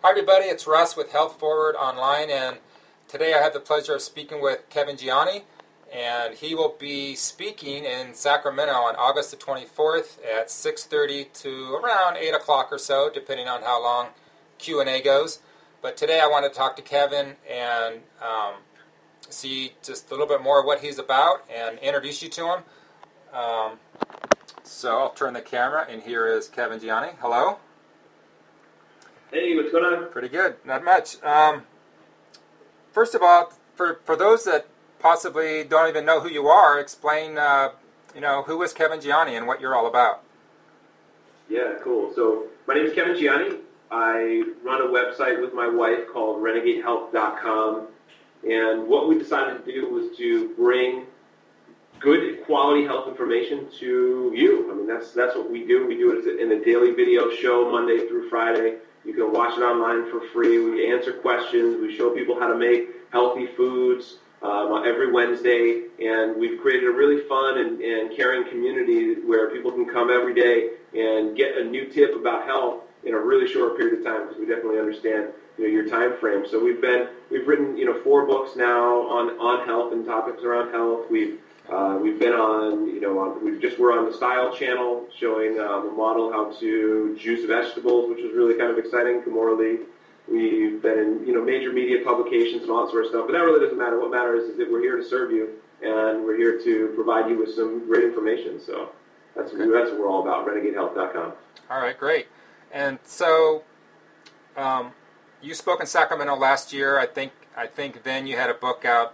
Hi everybody, it's Russ with Health Forward Online, and today I have the pleasure of speaking with Kevin Gianni, and he will be speaking in Sacramento on August the 24th at 6:30 to around 8 o'clock or so, depending on how long Q&A goes. But today I want to talk to Kevin and see just a little bit more of what he's about and introduce you to him. So I'll turn the camera, and here is Kevin Gianni. Hello. Hey, what's going on? Pretty good. Not much. First of all, for those that possibly don't even know who you are, explain, who is Kevin Gianni and what you're all about. Yeah, cool. So my name is Kevin Gianni. I run a website with my wife called RenegadeHealth.com, and what we decided to do was to bring good quality health information to you. I mean, that's what we do. We do it in a daily video show Monday through Friday. You can watch it online for free. We answer questions. We show people how to make healthy foods every Wednesday. And we've created a really fun and caring community where people can come every day and get a new tip about health in a really short period of time, because we definitely understand your time frame. So we've written 4 books now on health and topics around health. We've been on, we're on the Style channel showing a model how to juice vegetables, which was really kind of exciting, Camorra. We've been in, major media publications and all that sort of stuff, but that really doesn't matter. What matters is that we're here to serve you, and we're here to provide you with some great information. So that's what we're all about, RenegadeHealth.com. All right, great. And so you spoke in Sacramento last year. I think then you had a book out,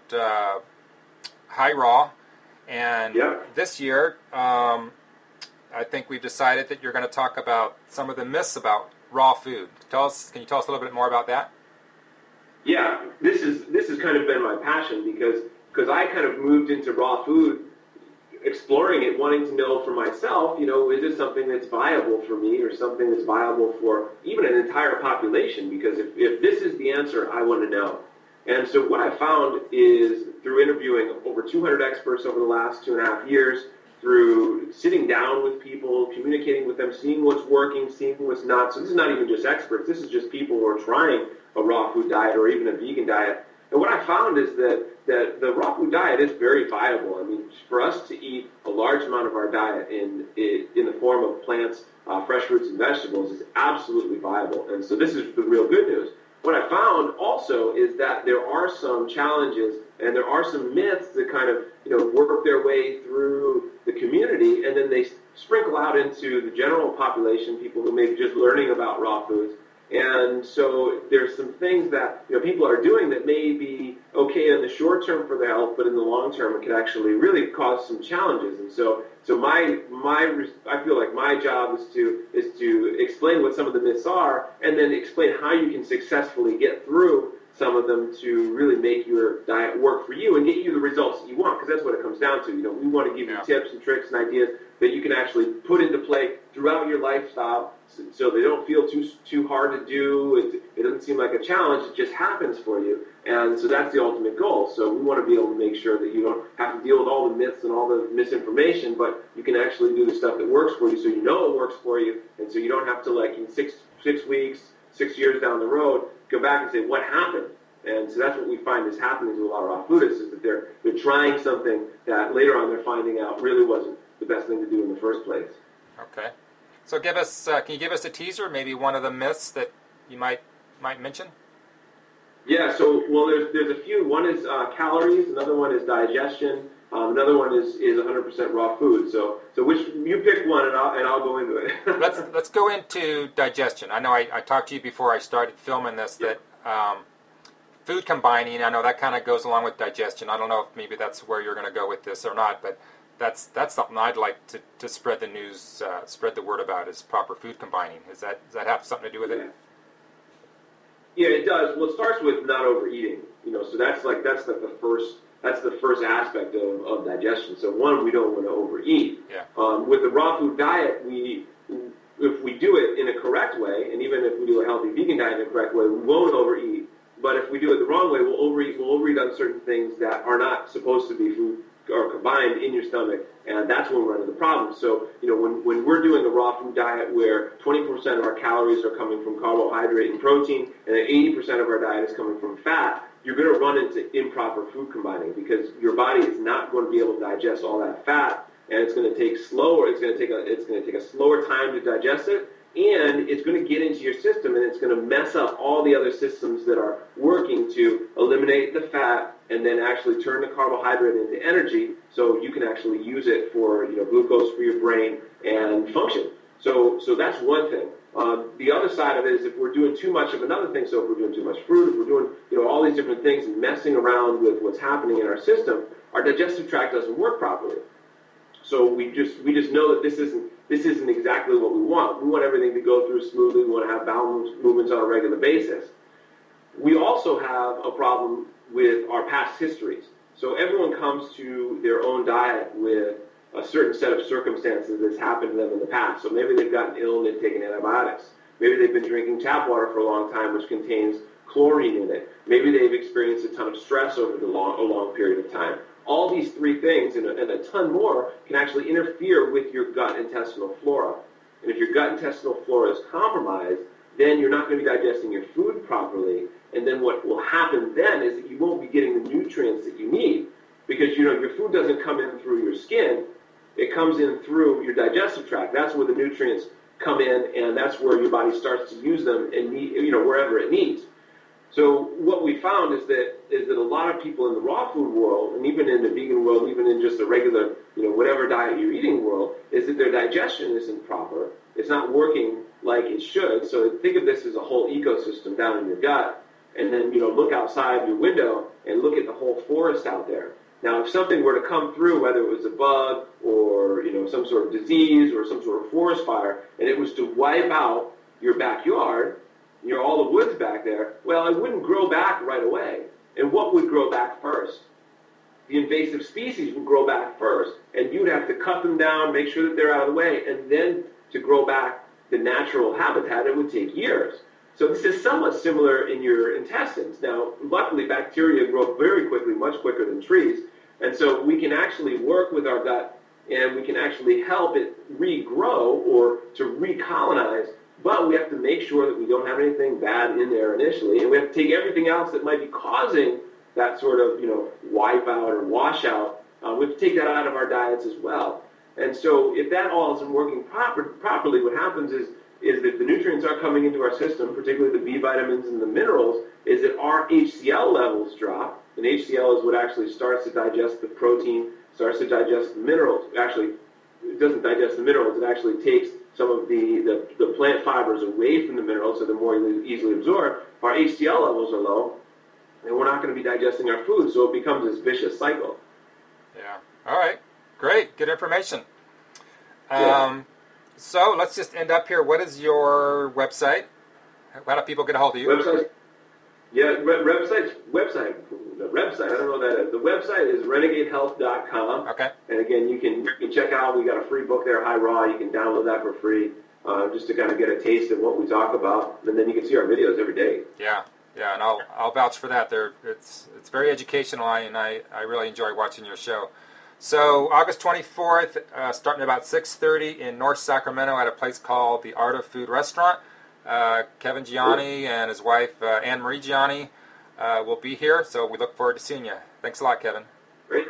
High Raw. And this year, I think we've decided that you're going to talk about some of the myths about raw food. Can you tell us a little bit more about that? Yeah, this has kind of been my passion because I kind of moved into raw food, exploring it, wanting to know for myself, is this something that's viable for me or something that's viable for even an entire population? Because if this is the answer, I want to know. And so what I found is, through interviewing over 200 experts over the last 2.5 years, through sitting down with people, communicating with them, seeing what's working, seeing what's not. So this is not even just experts. This is just people who are trying a raw food diet or even a vegan diet. And what I found is that the raw food diet is very viable. I mean, for us to eat a large amount of our diet in the form of plants, fresh fruits and vegetables is absolutely viable. And so this is the real good news. What I found also is that there are some challenges and there are some myths that kind of work their way through the community, and then they sprinkle out into the general population, people who may be just learning about raw foods. And so there's some things that people are doing that may be okay in the short term for their health, but in the long term it could actually really cause some challenges. And so I feel like my job is to explain what some of the myths are, and then explain how you can successfully get through some of them to really make your diet work for you and get you the results that you want, because that's what it comes down to. We want to give you tips and tricks and ideas that you can actually put into play throughout your lifestyle, so they don't feel too hard to do. It doesn't seem like a challenge. It just happens for you. And so that's the ultimate goal. So we want to be able to make sure that you don't have to deal with all the myths and all the misinformation, but you can actually do the stuff that works for you, so you know it works for you, and so you don't have to, like, in 6 weeks, 6 years down the road, go back and say, what happened? And so that's what we find is happening to a lot of raw foodists, is that they're trying something that later on they're finding out really wasn't the best thing to do in the first place. Okay. So can you give us a teaser, maybe one of the myths that you might mention? Yeah, so, well, there's a few. One is calories, another one is digestion, another one is 100% raw food. So which you pick one, and I'll go into it. Let's go into digestion. I know I talked to you before I started filming this that food combining, I know that kind of goes along with digestion. I don't know if maybe that's where you're going to go with this or not, but that's something I'd like to spread the news, spread the word about, is proper food combining. Does that have something to do with it? Yeah, it does. Well, it starts with not overeating. So that's the first aspect of digestion. So one, we don't want to overeat. Yeah. With the raw food diet, if we do it in a correct way, and even if we do a healthy vegan diet in a correct way, we won't overeat. But if we do it the wrong way, we'll overeat on certain things that are not supposed to be food are combined in your stomach, and that's when we run into the problem. So, when we're doing a raw food diet where 20% of our calories are coming from carbohydrate and protein, and then 80% of our diet is coming from fat, you're going to run into improper food combining because your body is not going to be able to digest all that fat, and it's going to take slower. It's going to take a slower time to digest it, and it's going to get into your system, and it's going to mess up all the other systems that are working to eliminate the fat and then actually turn the carbohydrate into energy, so you can actually use it for glucose for your brain and function. So that's one thing. The other side of it is if we're doing too much of another thing. So if we're doing too much fruit, if we're doing all these different things and messing around with what's happening in our system, our digestive tract doesn't work properly. So we just know that this isn't exactly what we want. We want everything to go through smoothly. We want to have bowel movements on a regular basis. We also have a problem with our past histories. So everyone comes to their own diet with a certain set of circumstances that's happened to them in the past. So maybe they've gotten ill and they've taken antibiotics. Maybe they've been drinking tap water for a long time, which contains chlorine in it. Maybe they've experienced a ton of stress over a long period of time. All these three things and a ton more can actually interfere with your gut intestinal flora. And if your gut intestinal flora is compromised, then you're not going to be digesting your food properly. And then what will happen then is that you won't be getting the nutrients that you need because your food doesn't come in through your skin. It comes in through your digestive tract. That's where the nutrients come in, and that's where your body starts to use them and wherever it needs. So what we found is that a lot of people in the raw food world, and even in the vegan world, even in just the regular, whatever diet you're eating world, is that their digestion isn't proper. It's not working like it should. So think of this as a whole ecosystem down in your gut, and then look outside your window and look at the whole forest out there. Now, if something were to come through, whether it was a bug or some sort of disease or some sort of forest fire, and it was to wipe out your backyard, all the woods back there, well, it wouldn't grow back right away. And what would grow back first? The invasive species would grow back first, and you'd have to cut them down, make sure that they're out of the way, and then to grow back the natural habitat, it would take years. So this is somewhat similar in your intestines. Now, luckily, bacteria grow very quickly, much quicker than trees, and so we can actually work with our gut, and we can actually help it regrow or to recolonize, but we have to make sure that we don't have anything bad in there initially, and we have to take everything else that might be causing that sort of, wipe out or washout. We have to take that out of our diets as well. And so if that all isn't working properly, what happens is that the nutrients aren't coming into our system, particularly the B vitamins and the minerals, is that our HCl levels drop. And HCl is what actually starts to digest the protein, starts to digest the minerals. Actually, it doesn't digest the minerals. It actually takes some of the plant fibers away from the minerals so they're more easily absorbed. Our HCl levels are low, and we're not going to be digesting our food, so it becomes this vicious cycle. Yeah. All right. Great. Good information. Yeah. So let's just end up here. What is your website? How do people get a hold of you? Website? Yeah, website. The website, I don't know what that is. The website is renegadehealth.com. Okay. And again, you can check out, we got a free book there, High Raw. You can download that for free just to kind of get a taste of what we talk about. And then you can see our videos every day. Yeah, and I'll vouch for that. It's very educational, and I really enjoy watching your show. So August 24th, starting about 6:30 in North Sacramento at a place called the Art of Food Restaurant. Kevin Gianni and his wife AnnMarie Gianni will be here, so we look forward to seeing you. Thanks a lot, Kevin. Great.